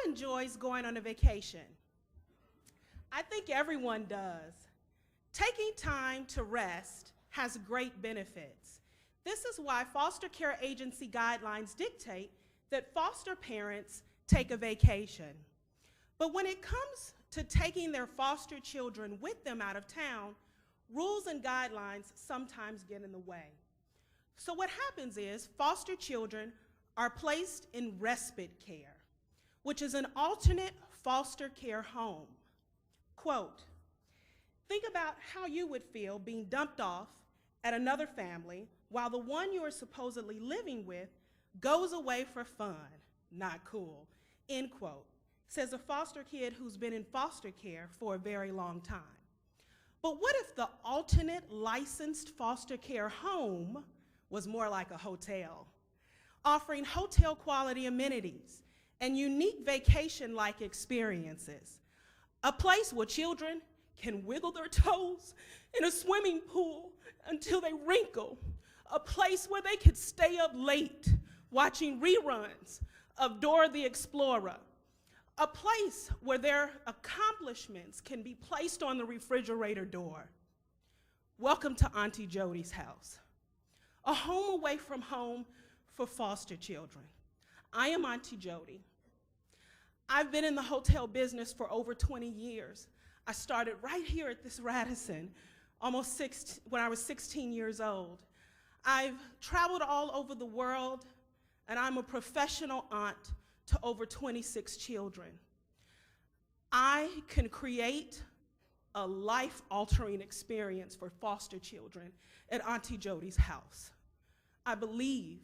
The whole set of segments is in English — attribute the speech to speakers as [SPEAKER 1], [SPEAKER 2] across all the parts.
[SPEAKER 1] enjoys going on a vacation? I think everyone does. Taking time to rest has great benefits. This is why foster care agency guidelines dictate that foster parents take a vacation. But when it comes to taking their foster children with them out of town, rules and guidelines sometimes get in the way. So what happens is foster children are placed in respite care, which is an alternate foster care home. Quote, think about how you would feel being dumped off at another family while the one you are supposedly living with goes away for fun. Not cool, end quote, says a foster kid who's been in foster care for a very long time. But what if the alternate licensed foster care home was more like a hotel, offering hotel quality amenities and unique vacation-like experiences? A place where children can wiggle their toes in a swimming pool until they wrinkle. A place where they could stay up late watching reruns of Dora the Explorer. A place where their accomplishments can be placed on the refrigerator door. Welcome to Auntie Jody's house, a home away from home for foster children. I am Auntie Jody. I've been in the hotel business for over 20 years. I started right here at this Radisson when I was 16 years old. I've traveled all over the world, and I'm a professional aunt to over 26 children. I can create a life-altering experience for foster children at Auntie Jody's house. I believe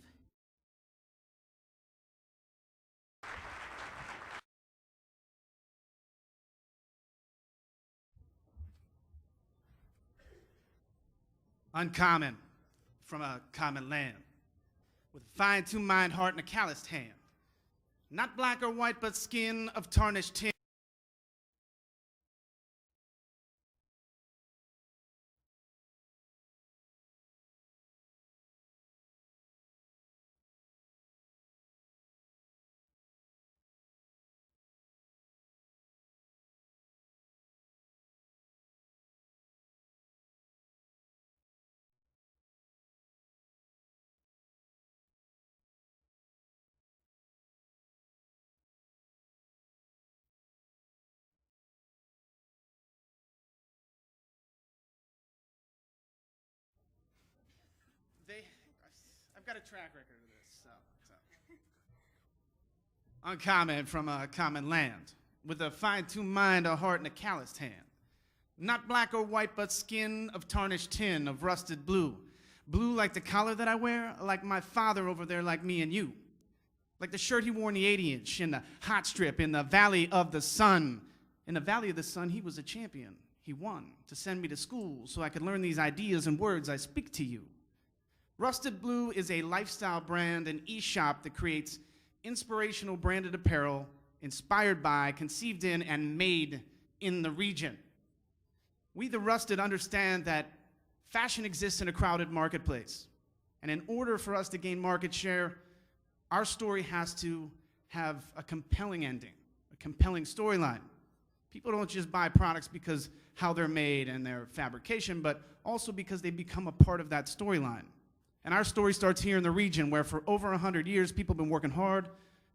[SPEAKER 2] uncommon from a common land, with a fine-tuned mind, heart, and a calloused hand. Not black or white, but skin of tarnished tin. I've got a track record of this, so. Uncommon from a common land, with a fine-tuned mind, a heart, and a calloused hand. Not black or white, but skin of tarnished tin, of rusted blue. Blue like the collar that I wear, like my father over there, like me and you. Like the shirt he wore in the 80-inch, in the hot strip, in the Valley of the Sun. In the Valley of the Sun, he was a champion. He won to send me to school so I could learn these ideas and words I speak to you. Rusted Blue is a lifestyle brand and e-shop that creates inspirational branded apparel inspired by, conceived in, and made in the region. We, the Rusted, understand that fashion exists in a crowded marketplace. And in order for us to gain market share, our story has to have a compelling ending, a compelling storyline. People don't just buy products because how they're made and their fabrication, but also because they become a part of that storyline. And our story starts here in the region, where for over 100 years, people have been working hard,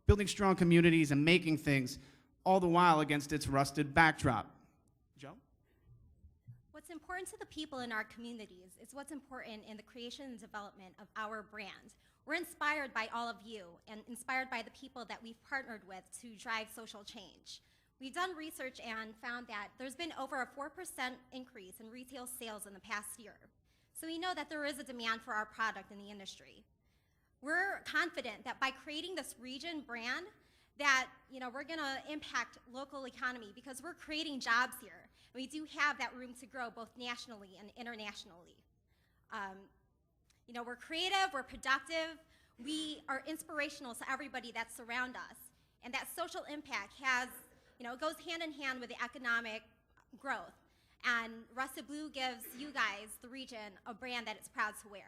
[SPEAKER 2] building strong communities, and making things, all the while against its rusted backdrop. Joe?
[SPEAKER 3] What's important to the people in our communities is what's important in the creation and development of our brand. We're inspired by all of you and inspired by the people that we've partnered with to drive social change. We've done research and found that there's been over a 4% increase in retail sales in the past year. So we know that there is a demand for our product in the industry. We're confident that by creating this region brand, that we're gonna impact local economy because we're creating jobs here. We do have that room to grow both nationally and internationally. We're creative, we're productive, we are inspirational to everybody that surround us. And that social impact goes hand in hand with the economic growth. And Rusted Blue gives you guys, the region, a brand that it's proud to wear.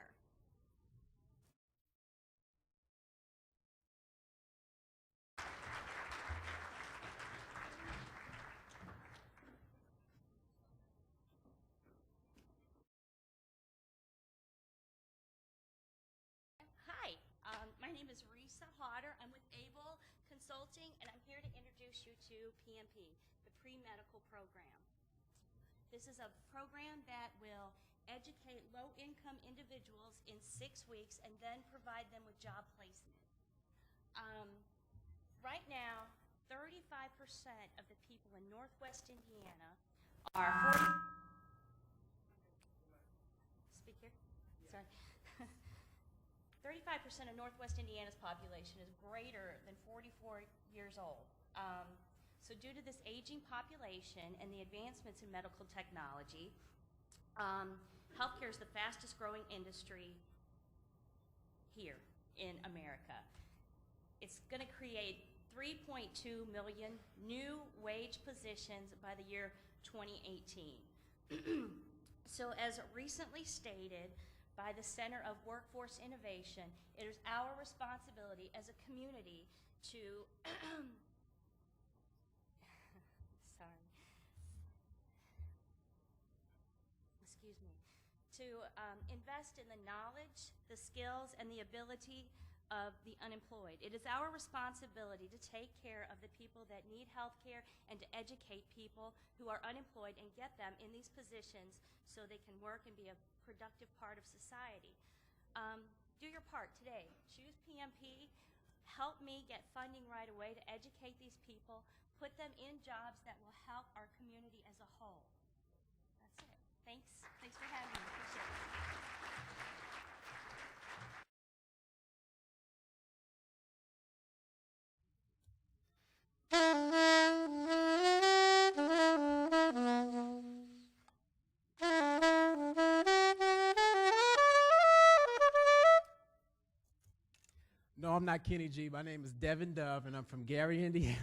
[SPEAKER 4] is Risa Hodder. I'm with Able Consulting, and I'm here to introduce you to PMP, the pre-medical program. This is a program that will educate low-income individuals in 6 weeks and then provide them with job placement. Right now, 35% of the people in Northwest Indiana are 35% of Northwest Indiana's population is greater than 44 years old. So due to this aging population and the advancements in medical technology, healthcare is the fastest growing industry here in America. It's going to create 3.2 million new wage positions by the year 2018. So as recently stated by the Center of Workforce Innovation, it is our responsibility as a community to invest in the knowledge, the skills, and the ability of the unemployed. It is our responsibility to take care of the people that need health care and to educate people who are unemployed and get them in these positions so they can work and be a productive part of society. Do your part today. Choose PMP. Help me get funding right away to educate these people, put them in jobs that will help our community as a whole. That's it. Thanks. Thanks for having me. Appreciate it.
[SPEAKER 5] No, I'm not Kenny G. My name is Devin Dove, and I'm from Gary, Indiana.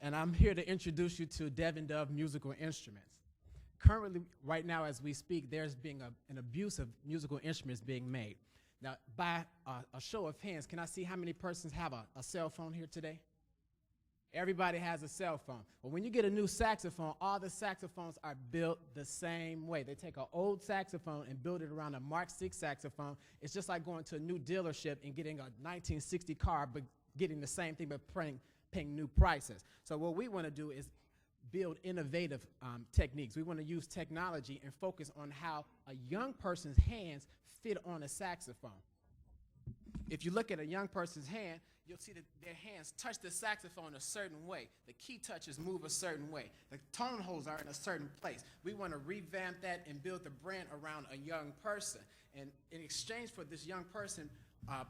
[SPEAKER 5] And I'm here to introduce you to Devin Dove Musical Instruments. Currently, right now as we speak, there's being an abuse of musical instruments being made. Now, by a show of hands, can I see how many persons have a cell phone here today? Everybody has a cell phone. Well, when you get a new saxophone, all the saxophones are built the same way. They take an old saxophone and build it around a Mark VI saxophone. It's just like going to a new dealership and getting a 1960 car, but getting the same thing, but paying new prices. So what we want to do is build innovative techniques. We want to use technology and focus on how a young person's hands fit on a saxophone. If you look at a young person's hand, you'll see that their hands touch the saxophone a certain way. The key touches move a certain way. The tone holes are in a certain place. We want to revamp that and build the brand around a young person. And in exchange for this young person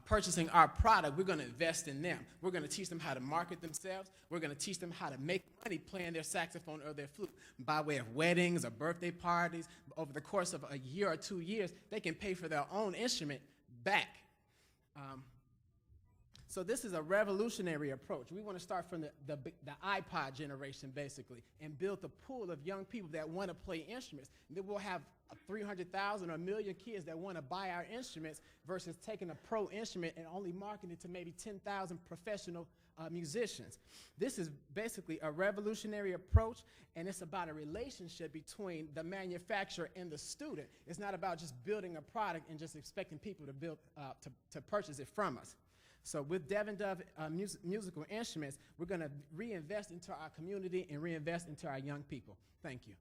[SPEAKER 5] purchasing our product, we're going to invest in them. We're going to teach them how to market themselves. We're going to teach them how to make money playing their saxophone or their flute by way of weddings or birthday parties. Over the course of a year or 2 years, they can pay for their own instrument back. So this is a revolutionary approach. We want to start from the iPod generation, basically, and build a pool of young people that want to play instruments. And then we'll have 300,000 or 1 million kids that want to buy our instruments versus taking a pro instrument and only marketing it to maybe 10,000 professional musicians. This is basically a revolutionary approach, and it's about a relationship between the manufacturer and the student. It's not about just building a product and just expecting people to purchase it from us. So with Devin Dove Musical Instruments, we're going to reinvest into our community and reinvest into our young people. Thank you.